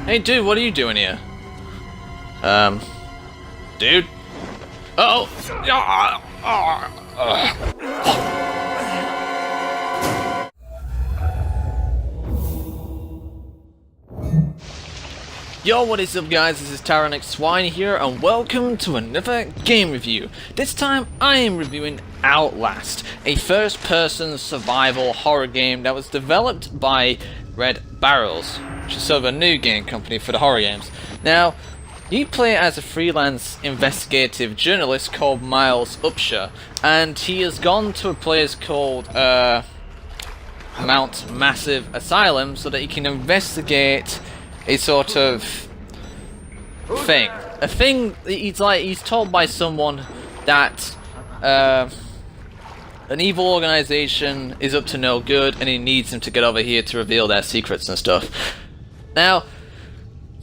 Hey dude, what are you doing here? Dude? Uh-oh! Yo, what is up guys, this is Tyrannic Swine here, and welcome to another game review. This time I am reviewing Outlast, a first-person survival horror game that was developed by Red Barrels, which is sort of a new game company for the horror games. Now, you play as a freelance investigative journalist called Miles Upshur, and he has gone to a place called Mount Massive Asylum so that he can investigate a sort of thing. A thing, he's told by someone that an evil organization is up to no good and he needs him to get over here to reveal their secrets and stuff. Now,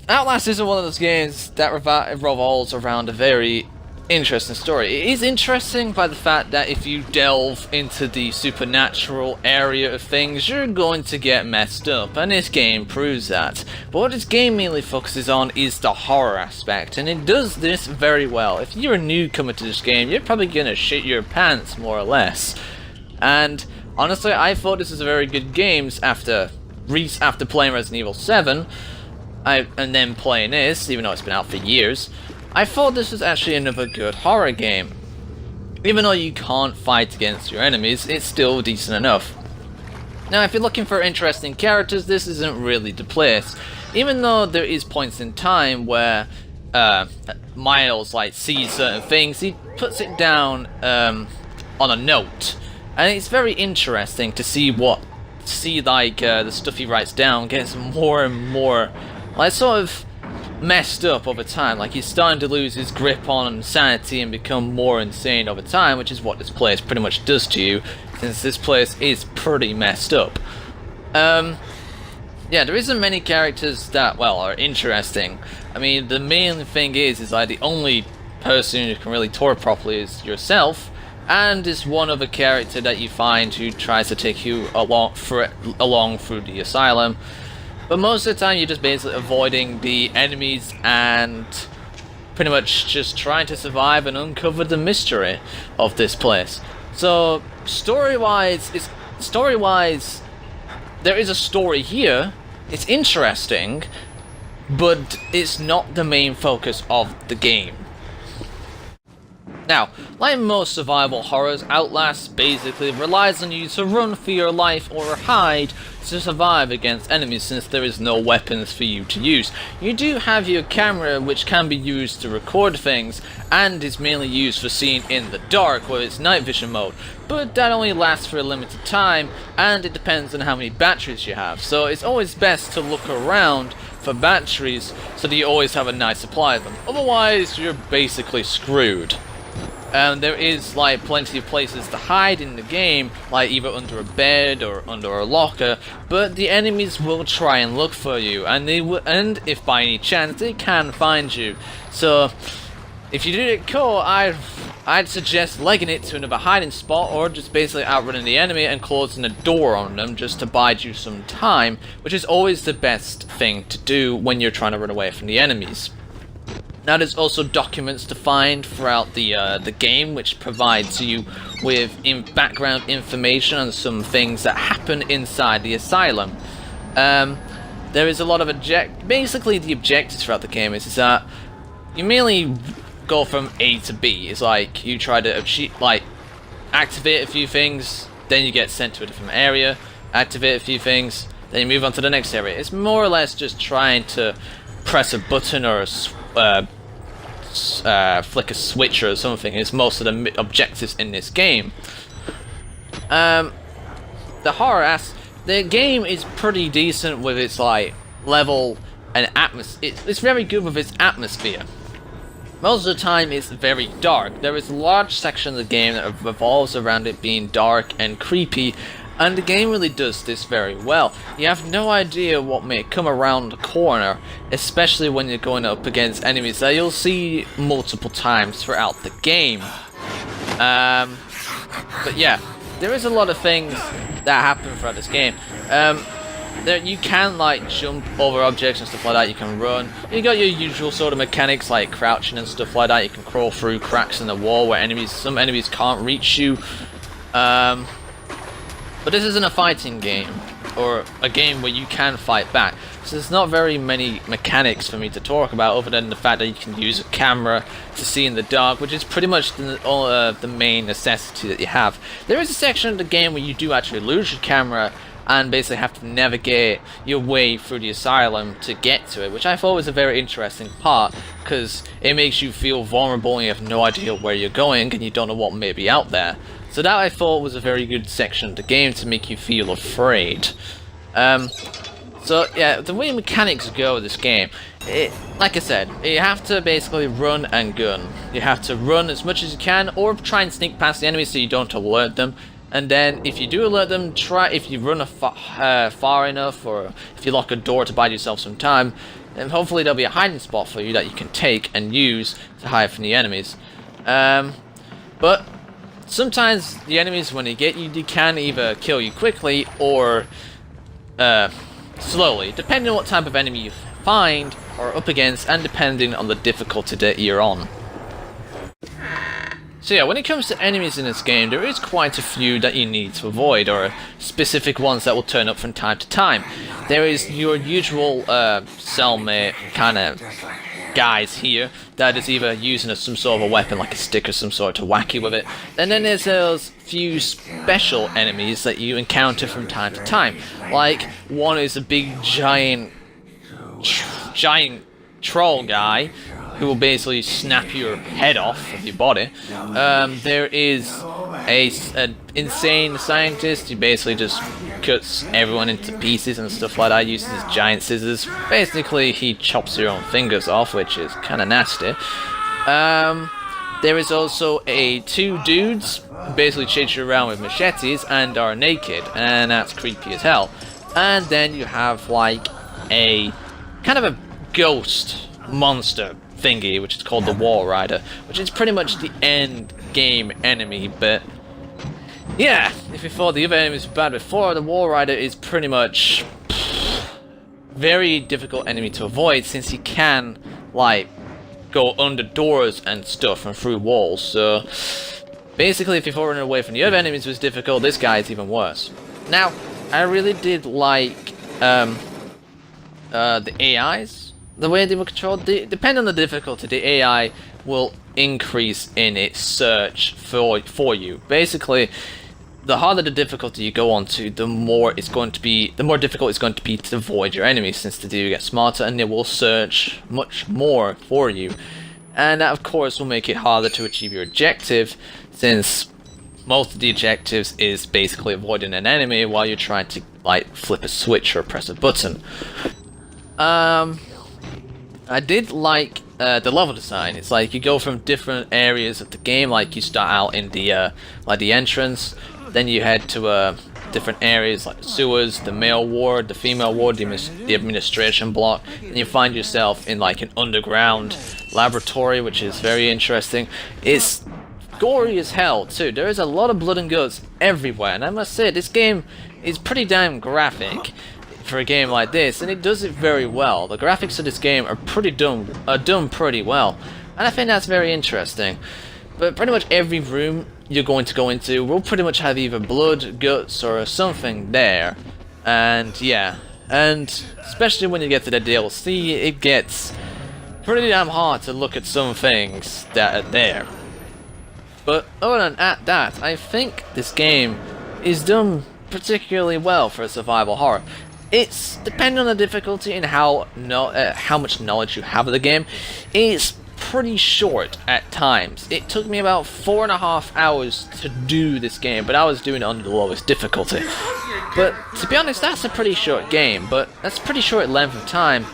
Outlast isn't one of those games that revolves around a very interesting story. It is interesting by the fact that if you delve into the supernatural area of things, you're going to get messed up, and this game proves that. But what this game mainly focuses on is the horror aspect, and it does this very well. If you're a newcomer to this game, you're probably gonna shit your pants, more or less. And honestly, I thought this was a very good game after playing Resident Evil 7, and then playing this, even though it's been out for years. I thought this was actually another good horror game. Even though you can't fight against your enemies, it's still decent enough. Now, if you're looking for interesting characters, this isn't really the place. Even though there is points in time where Miles sees certain things, he puts it down on a note, and it's very interesting to see the stuff he writes down gets more and more sort of messed up over time. He's starting to lose his grip on sanity and become more insane over time, which is what this place pretty much does to you, since this place is pretty messed up. Yeah, there isn't many characters that, well, are interesting. I mean, the main thing is the only person who can really tour properly is yourself, and is one other character that you find who tries to take you along through the asylum. But most of the time you're just basically avoiding the enemies and pretty much just trying to survive and uncover the mystery of this place. So story-wise, there is a story here. It's interesting, but it's not the main focus of the game. Now, like most survival horrors, Outlast basically relies on you to run for your life or hide to survive against enemies, since there is no weapons for you to use. You do have your camera, which can be used to record things, and is mainly used for seeing in the dark with its night vision mode, but that only lasts for a limited time, and it depends on how many batteries you have, so it's always best to look around for batteries so that you always have a nice supply of them. Otherwise, you're basically screwed. There is plenty of places to hide in the game, either under a bed or under a locker, but the enemies will try and look for you, and if by any chance they can find you. So if you do get caught, I'd suggest legging it to another hiding spot, or just basically outrunning the enemy and closing the door on them just to bide you some time, which is always the best thing to do when you're trying to run away from the enemies. Now, there's also documents to find throughout the game, which provides you with background information on some things that happen inside the asylum. There is a lot of basically the objectives throughout the game is that you mainly go from A to B. It's you try to achieve, activate a few things, then you get sent to a different area, activate a few things, then you move on to the next area. It's more or less just trying to press a button or flick a switch or something. It's most of the objectives in this game. The game is pretty decent with its level and atmosphere. It's very good with its atmosphere. Most of the time it's very dark. There is a large section of the game that revolves around it being dark and creepy, and the game really does this very well. You have no idea what may come around the corner, especially when you're going up against enemies that you'll see multiple times throughout the game. But yeah, there is a lot of things that happen throughout this game. there you can like jump over objects and stuff like that. You can run. You got your usual sort of mechanics like crouching and stuff like that. You can crawl through cracks in the wall where some enemies can't reach you. But this isn't a fighting game or a game where you can fight back. So there's not very many mechanics for me to talk about other than the fact that you can use a camera to see in the dark, which is pretty much the main necessity that you have. There is a section of the game where you do actually lose your camera and basically have to navigate your way through the asylum to get to it, which I thought was a very interesting part, because it makes you feel vulnerable and you have no idea where you're going and you don't know what may be out there. So that I thought was a very good section of the game to make you feel afraid. So yeah, the way mechanics go with this game, like I said, you have to basically run and gun. You have to run as much as you can, or try and sneak past the enemies so you don't alert them. And then, if you do alert them, if you run far enough, or if you lock a door to buy yourself some time, then hopefully there'll be a hiding spot for you that you can take and use to hide from the enemies. But sometimes the enemies, when they get you, they can either kill you quickly or slowly, depending on what type of enemy you find or up against, and depending on the difficulty that you're on. So yeah, when it comes to enemies in this game, there is quite a few that you need to avoid, or specific ones that will turn up from time to time. There is your usual cellmate kind of guys here that is either using some sort of a weapon like a stick or some sort to whack you with it. And then there's those few special enemies that you encounter from time to time. Like, one is a big giant troll guy who will basically snap your head off of your body. There is an insane scientist who basically just cuts everyone into pieces and stuff like that, uses his giant scissors. Basically, he chops your own fingers off, which is kind of nasty. There is also two dudes who basically chase you around with machetes and are naked, and that's creepy as hell. And then you have like a kind of a ghost monster thingy, which is called the War Rider, which is pretty much the end game enemy. But yeah, if you thought the other enemies were bad before, the War Rider is pretty much very difficult enemy to avoid, since he can like go under doors and stuff and through walls. So basically, if you thought running away from the other enemies was difficult, this guy is even worse. Now, I really did like the AIs. The way they were controlled, depending on the difficulty, the AI will increase in its search for you. Basically, the harder the difficulty you go on to, the more difficult it's going to be to avoid your enemies, since they do get smarter and they will search much more for you. And that, of course, will make it harder to achieve your objective, since most of the objectives is basically avoiding an enemy while you're trying to like flip a switch or press a button. I did like the level design. It's like you go from different areas of the game. Like you start out in the entrance, then you head to different areas like the sewers, the male ward, the female ward, the administration block, and you find yourself in like an underground laboratory, which is very interesting. It's gory as hell too. There is a lot of blood and guts everywhere, and I must say this game is pretty damn graphic for a game like this, and it does it very well. The graphics of this game are done pretty well, and I think that's very interesting. But pretty much every room you're going to go into will pretty much have either blood, guts, or something there. And yeah, and especially when you get to the DLC, it gets pretty damn hard to look at some things that are there. But other than that, I think this game is done particularly well for a survival horror. It's depending on the difficulty and how much knowledge you have of the game. It's pretty short at times. It took me about 4.5 hours to do this game, but I was doing it on the lowest difficulty. But to be honest, that's a pretty short game, but that's a pretty short length of time.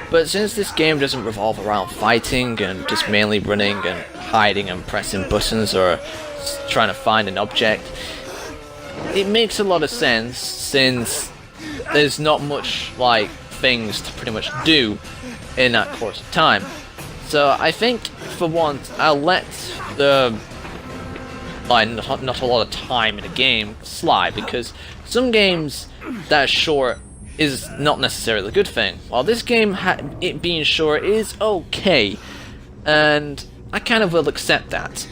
But since this game doesn't revolve around fighting and just mainly running and hiding and pressing buttons or trying to find an object, it makes a lot of sense, since there's not much like things to pretty much do in that course of time. So I think for once I'll let the not a lot of time in a game slide, because some games that are short is not necessarily a good thing. While this game, it being short, is okay, and I kind of will accept that.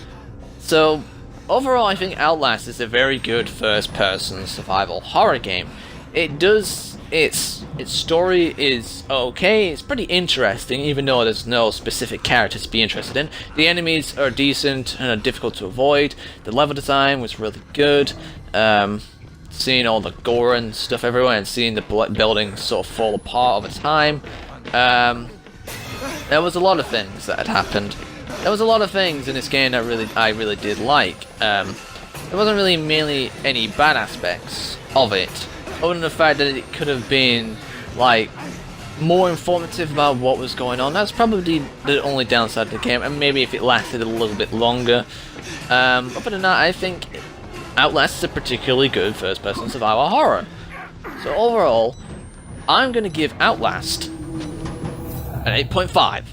So, overall, I think Outlast is a very good first-person survival horror game. Its story is okay, it's pretty interesting, even though there's no specific characters to be interested in. The enemies are decent and are difficult to avoid. The level design was really good. Seeing all the gore and stuff everywhere, and seeing the building sort of fall apart over time. There was a lot of things that had happened. There was a lot of things in this game that I really did like. There wasn't really mainly any bad aspects of it, other than the fact that it could have been like more informative about what was going on. That's probably the only downside of the game, and maybe if it lasted a little bit longer. Other than that, I think Outlast is a particularly good first-person survival horror. So overall, I'm going to give Outlast an 8.5.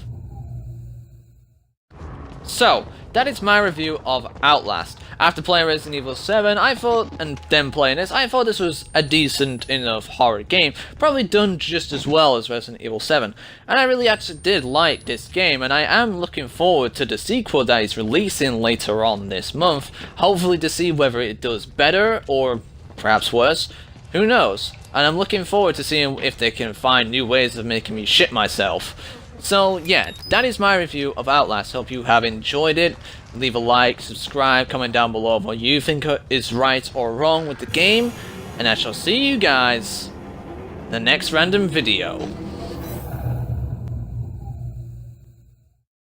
So, that is my review of Outlast. After playing Resident Evil 7, and then playing this, I thought this was a decent enough horror game. Probably done just as well as Resident Evil 7. And I really actually did like this game, and I am looking forward to the sequel that is releasing later on this month. Hopefully to see whether it does better, or perhaps worse. Who knows? And I'm looking forward to seeing if they can find new ways of making me shit myself. So yeah, that is my review of Outlast. Hope you have enjoyed it. Leave a like, subscribe, comment down below what you think is right or wrong with the game. And I shall see you guys in the next random video.